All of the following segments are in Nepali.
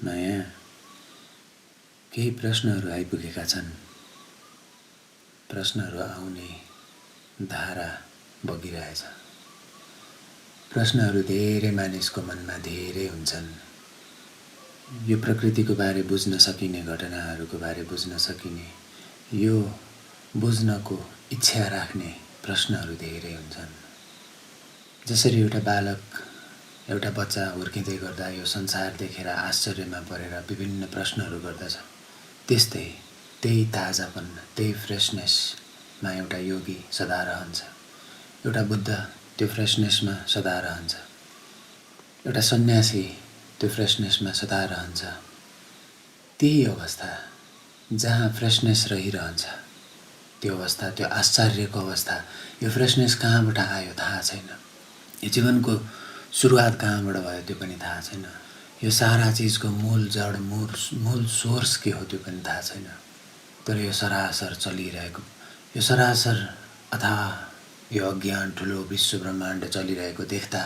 नयाँ केही प्रश्नहरू आइपुगेका छन्। प्रश्नहरू आउने धारा बगिरहेछ। प्रश्नहरू धेरै मानिसको मनमा धेरै हुन्छन्। यो प्रकृतिको बारे बुझ्न सकिने, घटनाहरूको बारे बुझ्न सकिने, यो बुझ्नको इच्छा राख्ने प्रश्नहरू धेरै हुन्छन्। जसरी एउटा बच्चा हुर्किँदै गर्दा यो संसार देखेर आश्चर्यमा परेर विभिन्न प्रश्नहरू गर्दछ, त्यस्तै त्यही ताजापन, त्यही फ्रेसनेसमा एउटा योगी सदा रहन्छ। एउटा बुद्ध त्यो फ्रेसनेसमा सदा रहन्छ। एउटा सन्यासी त्यो फ्रेसनेसमा सदा रहन्छ। त्यही अवस्था जहाँ फ्रेसनेस रहिरहन्छ, त्यो अवस्था, त्यो आश्चर्यको अवस्था। यो फ्रेसनेस कहाँबाट आयो थाहा छैन। यो जीवनको सुरुवात कहाँबाट भयो त्यो पनि थाहा छैन। यो सारा चिजको मूल जड, मूल सोर्स के हो त्यो पनि थाहा छैन। तर यो सरासर चलिरहेको, यो सरासर अथाह यो अज्ञान ठुलो विश्व ब्रह्माण्ड चलिरहेको देख्दा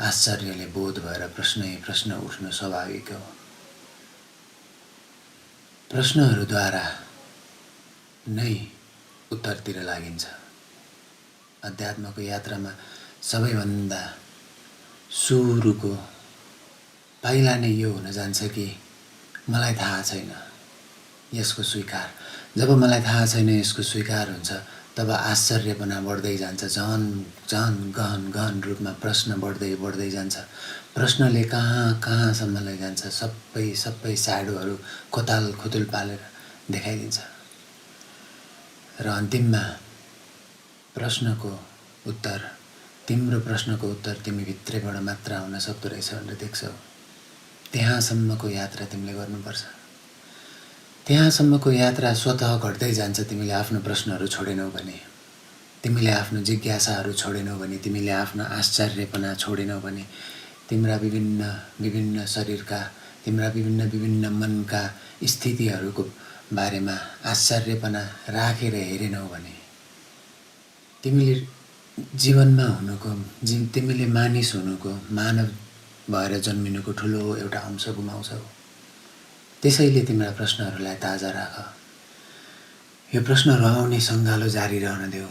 आश्चर्यले बोध भएर प्रश्न उठ्नु स्वाभाविक हो। प्रश्नहरूद्वारा नै उत्तरतिर लागिन्छ। अध्यात्मको यात्रामा सबैभन्दा सुरुको पाइला नै यो हुन जान्छ कि मलाई थाहा छैन, यसको स्वीकार। जब मलाई थाहा छैन यसको स्वीकार हुन्छ, तब आश्चर्यपना बढ्दै जान्छ। झन गहन रूपमा प्रश्न बढ्दै जान्छ। प्रश्नले कहाँसम्म लैजान्छ, सबै स्याडोहरू खोताल पालेर देखाइदिन्छ। र अन्तिममा तिम्रो प्रश्नको उत्तर तिमी भित्रैबाट मात्र आउन सक्दो रहेछ भनेर देख्छौ। त्यहाँसम्मको यात्रा तिमीले गर्नुपर्छ। त्यहाँसम्मको यात्रा स्वतः घट्दै जान्छ। तिमीले आफ्नो प्रश्नहरू छोडेनौ भने, तिमीले आफ्नो जिज्ञासाहरू छोडेनौ भने, तिमीले आफ्नो आश्चर्यपना छोडेनौ भने, तिम्रा विभिन्न शरीरका, तिम्रा विभिन्न मनका स्थितिहरूको बारेमा आश्चर्यपना राखेर हेरेनौ भने, तिमीले जीवनमा हुनुको, तिमीले मानिस हुनुको, मानव भएर जन्मिनुको ठुलो एउटा अंश गुमाउँछौ। त्यसैले तिम्रा प्रश्नहरूलाई ताजा राख। यो प्रश्नहरू आउने सङ्गालो जारी रहन देऊ।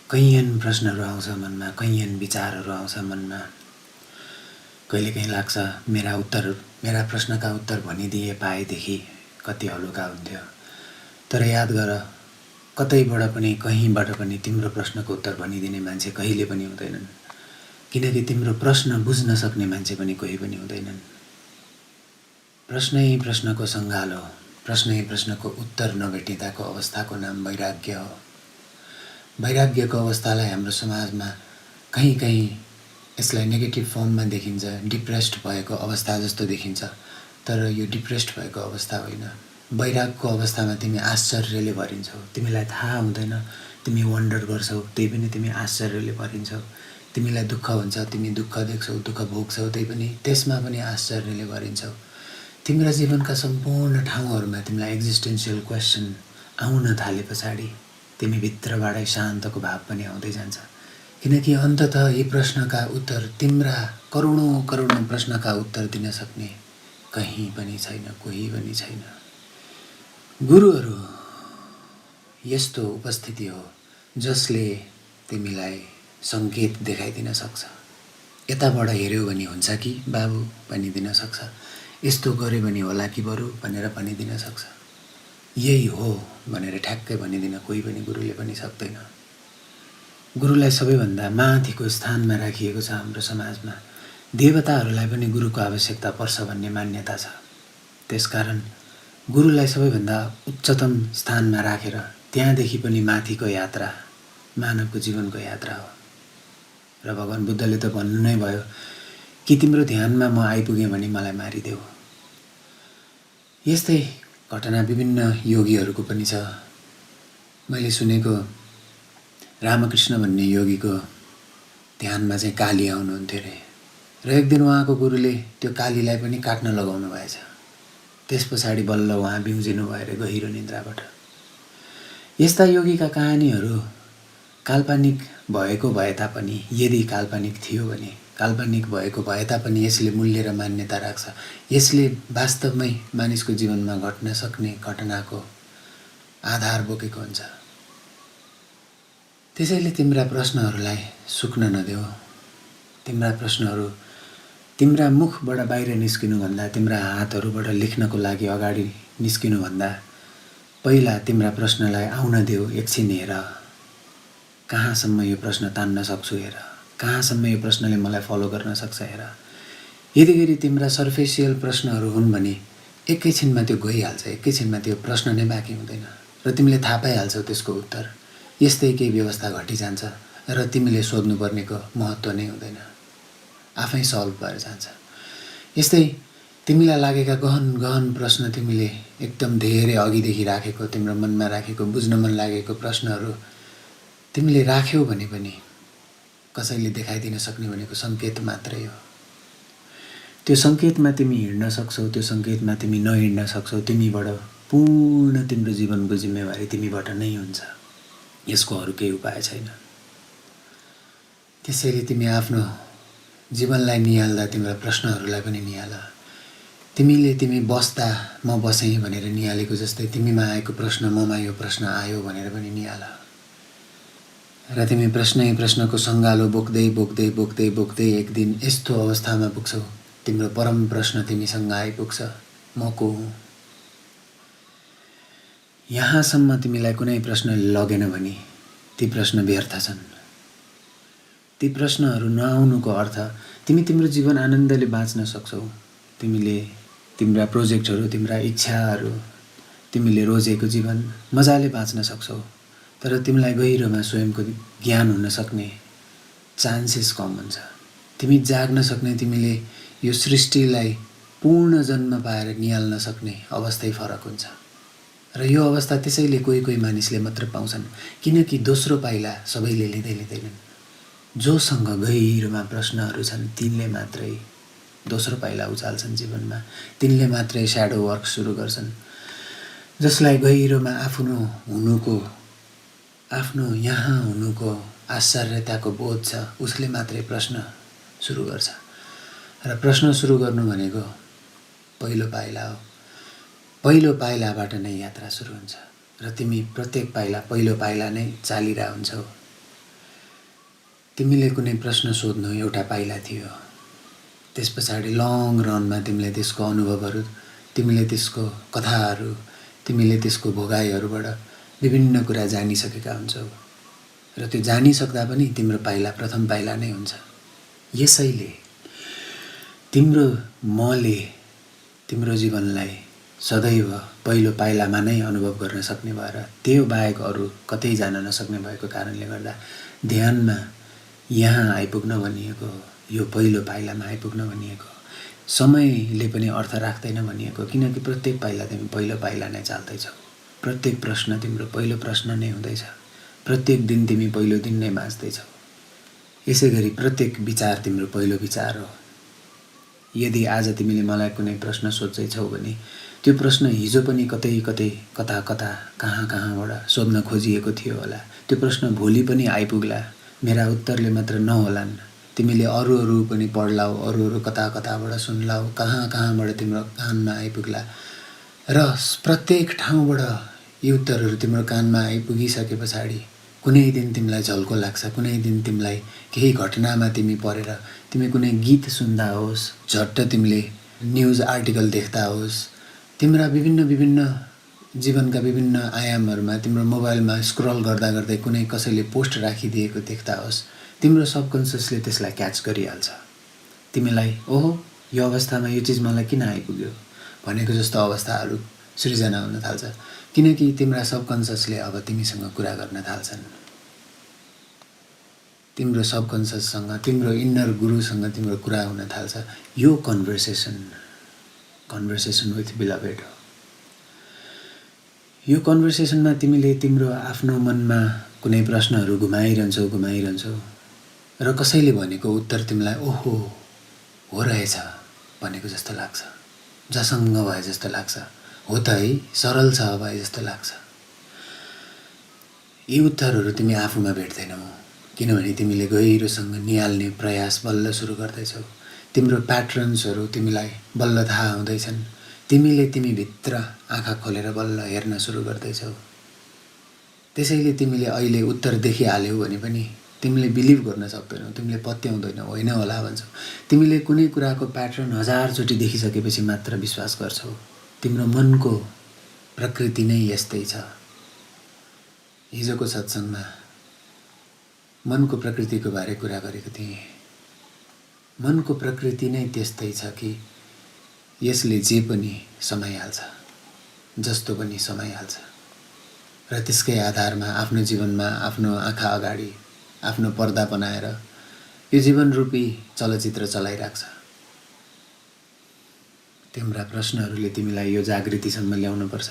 कैयन प्रश्नहरू आउँछ मनमा, कैयन विचारहरू आउँछ मनमा। कहिलेकाहीँ लाग्छ मेरा प्रश्नका उत्तर भनिदिए पाएदेखि कति हलुका हुन्थ्यो। तर याद गर, कतैबाट पनि कहीँबाट पनि तिम्रो प्रश्नको उत्तर भनिदिने मान्छे कहिले पनि हुँदैनन्। किनकि तिम्रो प्रश्न बुझ्न सक्ने मान्छे पनि कोही पनि हुँदैनन्। प्रश्नको सङ्गालो, प्रश्नको उत्तर नभेटिँदाको अवस्थाको नाम वैराग्य हो। वैराग्यको अवस्थालाई हाम्रो समाजमा कहीँ यसलाई नेगेटिभ फर्ममा देखिन्छ, डिप्रेस्ड भएको अवस्था जस्तो देखिन्छ। तर यो डिप्रेस्ड भएको अवस्था होइन। वैरागको अवस्थामा तिमी आश्चर्यले भरिन्छौ। तिमीलाई थाहा हुँदैन, तिमी वन्डर गर्छौ, त्यही पनि तिमी आश्चर्यले भरिन्छौ। तिमीलाई दुःख हुन्छ, तिमी दुःख देख्छौ, दुःख भोग्छौ, त्यही पनि त्यसमा पनि आश्चर्यले भरिन्छौ। तिम्रा जीवनका सम्पूर्ण ठाउँहरूमा तिमीलाई एक्जिस्टेन्सियल क्वेसन आउन थाले पछाडि तिमी भित्रबाटै शान्तको भाव पनि आउँदै जान्छ। किनकि अन्ततः यी प्रश्नका उत्तर, तिम्रा करोडौँ प्रश्नका उत्तर दिन सक्ने कहीँ पनि छैन, कोही पनि छैन। गुरुहरू यस्तो उपस्थिति हो जसले तिमीलाई सङ्केत देखाइदिन सक्छ। यताबाट हेऱ्यौ भने हुन्छ कि बाबु भनिदिन सक्छ। यस्तो गर्यो भने होला कि बरु भनेर भनिदिन सक्छ। यही हो भनेर ठ्याक्कै भनिदिन कोही पनि गुरुले पनि सक्दैन। गुरुलाई सबैभन्दा माथिको स्थानमा राखिएको छ हाम्रो समाजमा। देवताहरूलाई पनि गुरुको आवश्यकता पर्छ भन्ने मान्यता छ। त्यसकारण गुरुलाई सबैभन्दा उच्चतम स्थानमा राखेर त्यहाँदेखि पनि माथिको यात्रा मानवको जीवनको यात्रा हो। र भगवान बुद्धले त भन्नु नै भयो कि तिम्रो ध्यानमा म आइपुगेँ भने मलाई मारिदेऊ। यस्तै घटना विभिन्न योगीहरूको पनि छ। मैले सुनेको रामकृष्ण भन्ने योगीको ध्यानमा चाहिँ काली आउनुहुन्थ्यो अरे। र एक दिन उहाँको गुरुले त्यो कालीलाई पनि काट्न लगाउनु भएछ। त्यस पछाडि बल्ल उहाँ बिउजिनु भएर गहिरो निन्द्राबाट। यस्ता योगीका कहानीहरू काल्पनिक भएको भए तापनि, यदि काल्पनिक थियो भने काल्पनिक भएको भए तापनि यसले मूल्य र मान्यता राख्छ। यसले वास्तवमै मानिसको जीवनमा घट्न सक्ने घटनाको आधार बोकेको हुन्छ। त्यसैले तिम्रा प्रश्नहरूलाई सुक्न नदेऊ। तिम्रा प्रश्नहरू तिम्रा मुखबाट बाहिर निस्किनुभन्दा, तिम्रा हातहरूबाट लेख्नको लागि अगाडि निस्किनुभन्दा पहिला तिम्रा प्रश्नलाई आउन देऊ। एकछिन हेर, कहाँसम्म यो प्रश्न तान्न सक्छु हेर, कहाँसम्म यो प्रश्नले मलाई फलो गर्न सक्छ हेर। यदि तिम्रा सर्फेसियल प्रश्नहरू हुन् भने एकैछिनमा त्यो गइहाल्छ, एकैछिनमा त्यो प्रश्न नै बाँकी हुँदैन र तिमीले थाहा पाइहाल्छौ त्यसको उत्तर। यस्तै केही व्यवस्था घटिजान्छ र तिमीले सोध्नुपर्नेको महत्त्व नै हुँदैन, आफै सल्भ भएर जान्छ। यस्तै तिमीलाई लागेका गहन गहन प्रश्न, तिमीले एकदम धेरै अघिदेखि राखेको, तिम्रो मनमा राखेको, बुझ्न मन लागेको प्रश्नहरू तिमीले राख्यौ भने पनि कसैले देखाइदिन सक्ने भनेको सङ्केत मात्रै हो। त्यो सङ्केतमा तिमी हिँड्न सक्छौ, त्यो सङ्केतमा तिमी नहिँड्न सक्छौ। तिमीबाट पूर्ण तिम्रो जीवनको जिम्मेवारी तिमीबाट नै हुन्छ, यसको अरू केही उपाय छैन। त्यसैले तिमी आफ्नो जीवनलाई निहाल्दा तिम्रा प्रश्नहरूलाई पनि निहाल। तिमी बस्दा म बसेँ भनेर निहालेको जस्तै तिमीमा आएको प्रश्न ममा यो प्रश्न आयो भनेर पनि निहाल। र तिमी प्रश्नको सङ्गालो बोक्दै बोक्दै बोक्दै बोक्दै एक दिन यस्तो अवस्थामा पुग्छौ, तिम्रो परम प्रश्न तिमीसँग आइपुग्छ, म को हुँ। यहाँसम्म तिमीलाई कुनै प्रश्नले लगेन भने ती प्रश्न व्यर्थ छन्। ती प्रश्नहरू नआउनुको अर्थ तिमी तिम्रो जीवन आनन्दले बाँच्न सक्छौ। तिमीले तिम्रा प्रोजेक्टहरू, तिम्रा इच्छाहरू, तिमीले रोजेको जीवन मजाले बाँच्न सक्छौ। तर तिमीलाई गहिरोमा स्वयंको ज्ञान हुन सक्ने चान्सेस कम हुन्छ। तिमी जाग्न सक्ने, तिमीले यो सृष्टिलाई पूर्ण जन्म पाएर निहाल्न सक्ने अवस्थै फरक हुन्छ। र यो अवस्था त्यसैले कोही मानिसले मात्र पाउँछन्, किनकि दोस्रो पाइला सबैले लिँदैनन्। जोसँग गहिरोमा प्रश्नहरू छन् तिनले मात्रै दोस्रो पाइला उचाल्छन् जीवनमा, तिनले मात्रै स्याडो वर्क सुरु गर्छन्। जसलाई गहिरोमा आफ्नो यहाँ हुनुको आश्चर्यताको बोध छ, उसले मात्रै प्रश्न सुरु गर्छ। र प्रश्न सुरु गर्नु भनेको पहिलो पाइला हो। पहिलो पाइलाबाट नै यात्रा सुरु हुन्छ र तिमी प्रत्येक पाइला पहिलो पाइला नै चालिरहेको हुन्छौ। तिमीले कुनै प्रश्न सोध्नु एउटा पाइला थियो, त्यस पछाडि लङ रनमा तिमीले त्यसको अनुभवहरू, तिमीले त्यसको कथाहरू, तिमीले त्यसको भोगाइहरूबाट विभिन्न कुरा जानिसकेका हुन्छौ र त्यो जानिसक्दा पनि तिम्रो पाइला प्रथम पाइला नै हुन्छ। यसैले तिम्रो मले तिम्रो जीवनलाई सदैव पहिलो पाइलामा नै अनुभव गर्न सक्ने भएर त्यो बाहेक अरू कतै जान नसक्ने भएको कारणले गर्दा ध्यानमा यहाँ आइपुग्न भनिएको हो, यो पहिलो पाइलामा आइपुग्न भनिएको हो। समयले पनि अर्थ राख्दैन भनिएको, किनकि प्रत्येक पाइला तिमी पहिलो पाइला नै चाल्दैछौ। प्रत्येक प्रश्न तिम्रो पहिलो प्रश्न नै हुँदैछ। प्रत्येक दिन तिमी पहिलो दिन नै बाँच्दैछौ। यसै गरी प्रत्येक विचार तिम्रो पहिलो विचार हो। यदि आज तिमीले मलाई कुनै प्रश्न सोध्दैछौ भने त्यो प्रश्न हिजो पनि कतै कता कहाँबाट सोध्न खोजिएको थियो होला। त्यो प्रश्न भोलि पनि आइपुग्ला, मेरा उत्तरले मात्र नहोलान्। तिमीले अरू पनि पढ्लाऊ, अरू कताबाट सुन्लाऊ, कहाँबाट तिम्रो कानमा आइपुग्ला र प्रत्येक ठाउँबाट यी उत्तरहरू तिम्रो कानमा आइपुगिसके पछाडि कुनै दिन तिमीलाई झल्को लाग्छ, कुनै दिन तिमीलाई केही घटनामा तिमी परेर तिमी कुनै गीत सुन्दा होस्, झट्ट तिमीले न्युज आर्टिकल देख्दा होस्, तिम्रा विभिन्न जीवनका विभिन्न आयामहरूमा तिम्रो मोबाइलमा स्क्रल गर्दा कुनै कसैले पोस्ट राखिदिएको देख्दा होस्, तिम्रो सबकन्सियसले त्यसलाई क्याच गरिहाल्छ। तिमीलाई ओहो यो अवस्थामा यो चिज मलाई किन आइपुग्यो भनेको जस्तो अवस्थाहरू सृजना हुन थाल्छ, किनकि तिम्रा सबकन्सियसले अब तिमीसँग कुरा गर्न थाल्छन्। तिम्रो सबकन्सियससँग, तिम्रो इन्नर गुरुसँग तिम्रो कुरा हुन थाल्छ। यो कन्भर्सेसन विथ बिलभेड हो। यो कन्भर्सेसनमा तिमीले तिम्रो आफ्नो मनमा कुनै प्रश्नहरू घुमाइरहन्छौ र कसैले भनेको उत्तर तिमीलाई ओहो हो रहेछ भनेको जस्तो लाग्छ, जसङ्ग भए जस्तो लाग्छ, हो त है सरल छ भए जस्तो लाग्छ। यी उत्तरहरू तिमी आफूमा भेट्दैनौ, किनभने तिमीले गहिरोसँग निहाल्ने प्रयास बल्ल सुरु गर्दैछौ। तिम्रो प्याटर्न्सहरू तिमीलाई बल्ल थाहा हुँदैछन्। तिमीले तिमीभित्र आँखा खोलेर बल्ल हेर्न सुरु गर्दैछौ। त्यसैले तिमीले अहिले उत्तर देखिहाल्यौ भने पनि तिमीले बिलिभ गर्न सक्दैनौ, तिमीले पत्याउँदैनौ, होइन होला भन्छौ। तिमीले कुनै कुराको प्याटर्न 1000 चोटि देखिसकेपछि मात्र विश्वास गर्छौ। तिम्रो मनको प्रकृति नै यस्तै छ। हिजोको सत्सङ्गमा मनको प्रकृतिको बारे कुरा गरेको थिएँ। मनको प्रकृति नै त्यस्तै छ कि यसले जे पनि समाइहाल्छ, जस्तो पनि समाइहाल्छ र त्यसकै आधारमा आफ्नो जीवनमा आफ्नो आँखा अगाडि आफ्नो पर्दा बनाएर यो जीवनरूपी चलचित्र चलाइराख्छ। तिम्रा प्रश्नहरूले तिमीलाई यो जागृतिसम्म ल्याउनुपर्छ,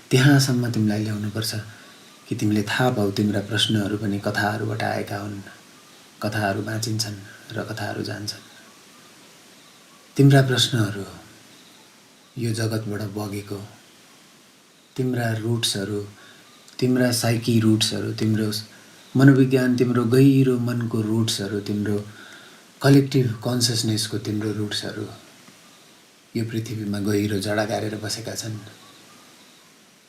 त्यहाँसम्म तिमीलाई ल्याउनुपर्छ कि तिमीले थाहा पाऊ तिम्रा प्रश्नहरू पनि कथाहरूबाट आएका हुन्। कथाहरू बाँचिन्छन् र कथाहरू जान्छन्। तिम्रा प्रश्नहरू यो जगतबाट बगेको, तिम्रा रुट्सहरू, तिम्रा साइकी रुट्सहरू, तिम्रो मनोविज्ञान, तिम्रो गहिरो मनको रुट्सहरू, तिम्रो कलेक्टिभ कन्सियसनेसको तिम्रो रुट्सहरू यो पृथ्वीमा गहिरो जडा गाडेर बसेका छन्।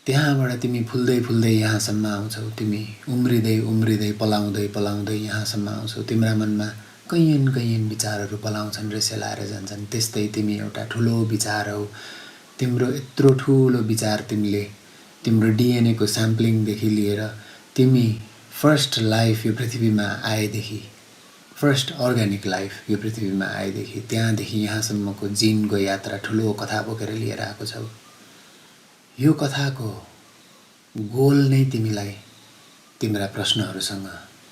त्यहाँबाट तिमी फुल्दै फुल्दै यहाँसम्म आउँछौ। तिमी उम्रिँदै उम्रिँदै पलाउँदै पलाउँदै यहाँसम्म आउँछौ। तिम्रा मनमा कैयन कैयन विचारहरू पलाउँछन् र सेलाएर जान्छन्। त्यस्तै तिमी एउटा ठुलो विचार हौ। तिम्रो यत्रो ठुलो विचार तिमीले तिम्रो डिएनएको स्याम्पलिङदेखि लिएर तिमी फर्स्ट लाइफ यो पृथ्वीमा आएदेखि, फर्स्ट अर्ग्यानिक लाइफ यो पृथ्वीमा आएदेखि त्यहाँदेखि यहाँसम्मको जिनको यात्रा ठुलो कथा बोकेर लिएर आएको छौ। यो कथाको गोल नै तिमीलाई तिम्रा प्रश्नहरूसँग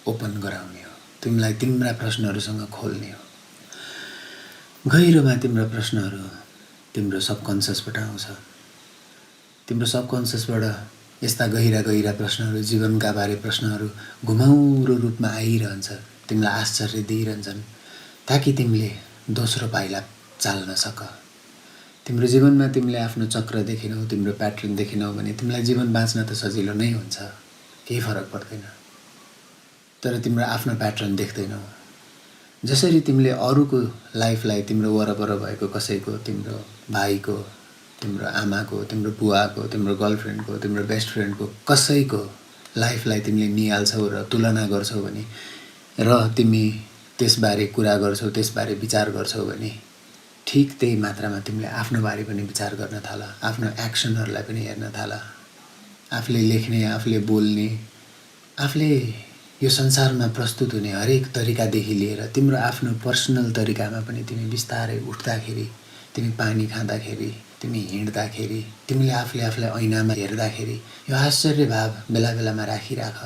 ओपन गराउने हो, तिमीलाई तिम्रा प्रश्नहरूसँग खोल्ने हो। गहिरोमा तिम्रो प्रश्नहरू तिम्रो सबकन्सियसबाट आउँछ। तिम्रो सबकन्सियसबाट यस्ता गहिरा गहिरा प्रश्नहरू, जीवनका बारे प्रश्नहरू घुमाउरो रूपमा आइरहन्छ, तिमीलाई आश्चर्य दिइरहन्छन् ताकि तिमीले दोस्रो पाइला चाल्न सक। तिम्रो जीवनमा तिमीले आफ्नो चक्र देखेनौ, तिम्रो प्याटर्न देखेनौ भने तिमीलाई जीवन बाँच्न त सजिलो नै हुन्छ, केही फरक पर्दैन। तर तिम्रो आफ्नो प्याटर्न देख्दैनौ। जसरी तिमीले अरूको लाइफलाई, तिम्रो वरपर भएको कसैको, तिम्रो भाइको, तिम्रो आमाको, तिम्रो बुवाको, तिम्रो गर्लफ्रेन्डको, तिम्रो बेस्ट फ्रेन्डको कसैको लाइफलाई तिमीले निहाल्छौ र तुलना गर्छौ भने र तिमी त्यसबारे कुरा गर्छौ, त्यसबारे विचार गर्छौ भने ठिक त्यही मात्रामा तिमीले आफ्नो बारे पनि विचार गर्न थाल, आफ्नो एक्सनहरूलाई पनि हेर्न थाल। आफूले लेख्ने, आफूले बोल्ने, आफूले यो संसारमा प्रस्तुत हुने हरेक तरिकादेखि लिएर तिम्रो आफ्नो पर्सनल तरिकामा पनि तिमी बिस्तारै उठ्दाखेरि, तिमी पानी खाँदाखेरि, तिमी हिँड्दाखेरि, तिमीले आफूले आफूलाई ऐनामा हेर्दाखेरि यो आश्चर्य भाव बेला बेलामा राखिराख।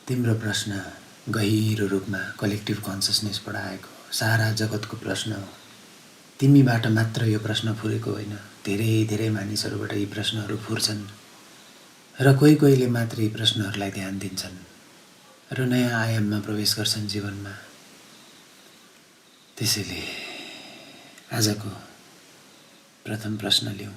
तिम्रो प्रश्न गहिरो रूपमा कलेक्टिभ कन्सियसनेसबाट आएको सारा जगतको प्रश्न हो। तिमीबाट मात्र यो प्रश्न फुरेको होइन, धेरै धेरै मानिसहरूबाट यी प्रश्नहरू फुर्छन् र कोही कोहीले मात्र यी प्रश्नहरूलाई ध्यान दिन्छन् र नयाँ आयाममा प्रवेश गर्छन् जीवनमा। त्यसैले आजको प्रथम प्रश्न लिउँ।